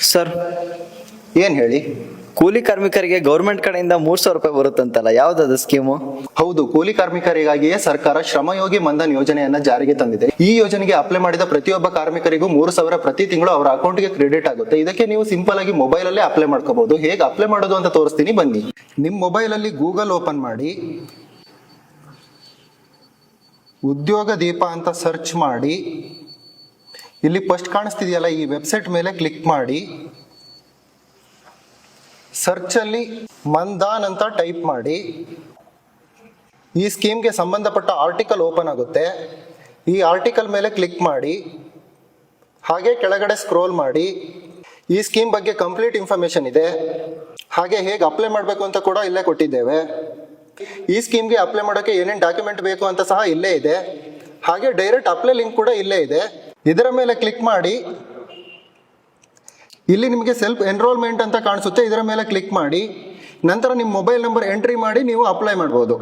Sir, ಏನ್ ಹೇಳಿ? ಕೂಲಿ ಕಾರ್ಮಿಕರಿಗೆ ಗೌರ್ಮೆಂಟ್ ಕಡೆಯಿಂದ 3,000 ರೂಪಾಯಿ ಬರುತ್ತಂತಲ್ಲ, ಯಾವ್ದದು ಸ್ಕೀಮು? ಹೌದು, ಕೂಲಿ ಕಾರ್ಮಿಕರಿಗಾಗಿಯೇ ಸರ್ಕಾರ ಶ್ರಮಯೋಗಿ ಮನ್ಧನ್ ಯೋಜನೆಯನ್ನ ಜಾರಿಗೆ ತಂದಿದೆ. ಈ ಯೋಜನೆಗೆ ಅಪ್ಲೈ ಮಾಡಿದ ಪ್ರತಿಯೊಬ್ಬ ಕಾರ್ಮಿಕರಿಗೂ 3,000 ಪ್ರತಿ ತಿಂಗಳು ಅವರ ಅಕೌಂಟ್ಗೆ ಕ್ರೆಡಿಟ್ ಆಗುತ್ತೆ. ಇದಕ್ಕೆ ನೀವು ಸಿಂಪಲ್ ಆಗಿ ಮೊಬೈಲ್ ಅಲ್ಲೇ ಅಪ್ಲೈ ಮಾಡ್ಕೋಬಹುದು. ಹೇಗೆ ಅಪ್ಲೈ ಮಾಡೋದು ಅಂತ ತೋರಿಸ್ತೀನಿ, ಬನ್ನಿ. ನಿಮ್ ಮೊಬೈಲ್ ಅಲ್ಲಿ ಗೂಗಲ್ ಓಪನ್ ಮಾಡಿ, ಉದ್ಯೋಗ ದೀಪ ಅಂತ ಸರ್ಚ್ ಮಾಡಿ, ಇಲ್ಲಿ ಫಸ್ಟ್ ಕಾಣಿಸ್ತಿದೆಯಲ್ಲ ಈ ವೆಬ್ಸೈಟ್ ಮೇಲೆ ಕ್ಲಿಕ್ ಮಾಡಿ, ಸರ್ಚ್ ಅಲ್ಲಿ ಮನ್ಧನ್ ಅಂತ ಟೈಪ್ ಮಾಡಿ, ಈ ಸ್ಕೀಮ್ಗೆ ಸಂಬಂಧಪಟ್ಟ ಆರ್ಟಿಕಲ್ ಓಪನ್ ಆಗುತ್ತೆ. ಈ ಆರ್ಟಿಕಲ್ ಮೇಲೆ ಕ್ಲಿಕ್ ಮಾಡಿ, ಹಾಗೆ ಕೆಳಗಡೆ ಸ್ಕ್ರೋಲ್ ಮಾಡಿ. ಈ ಸ್ಕೀಮ್ ಬಗ್ಗೆ ಕಂಪ್ಲೀಟ್ ಇನ್ಫಾರ್ಮೇಶನ್ ಇದೆ, ಹಾಗೆ ಹೇಗೆ ಅಪ್ಲೈ ಮಾಡಬೇಕು ಅಂತ ಕೂಡ ಇಲ್ಲೇ ಕೊಟ್ಟಿದ್ದೇವೆ. ಈ ಸ್ಕೀಮ್ಗೆ ಅಪ್ಲೈ ಮಾಡೋಕೆ ಏನೇನು ಡಾಕ್ಯುಮೆಂಟ್ ಬೇಕು ಅಂತ ಸಹ ಇಲ್ಲೇ ಇದೆ. ಹಾಗೆ ಡೈರೆಕ್ಟ್ ಅಪ್ಲೈ ಲಿಂಕ್ ಕೂಡ ಇಲ್ಲೇ ಇದೆ. ಇದರ ಮೇಲೆ ಕ್ಲಿಕ್ ಮಾಡಿ, ಇಲ್ಲಿ ನಿಮಗೆ ಸೆಲ್ಫ್ ಎನ್ರೋಲ್ಮೆಂಟ್ ಅಂತ ಕಾಣಿಸುತ್ತೆ, ಇದರ ಮೇಲೆ ಕ್ಲಿಕ್ ಮಾಡಿ. ನಂತರ ನಿಮ್ಮ ಮೊಬೈಲ್ ನಂಬರ್ ಎಂಟ್ರಿ ಮಾಡಿ ನೀವು ಅಪ್ಲೈ ಮಾಡ್ಬೋದು.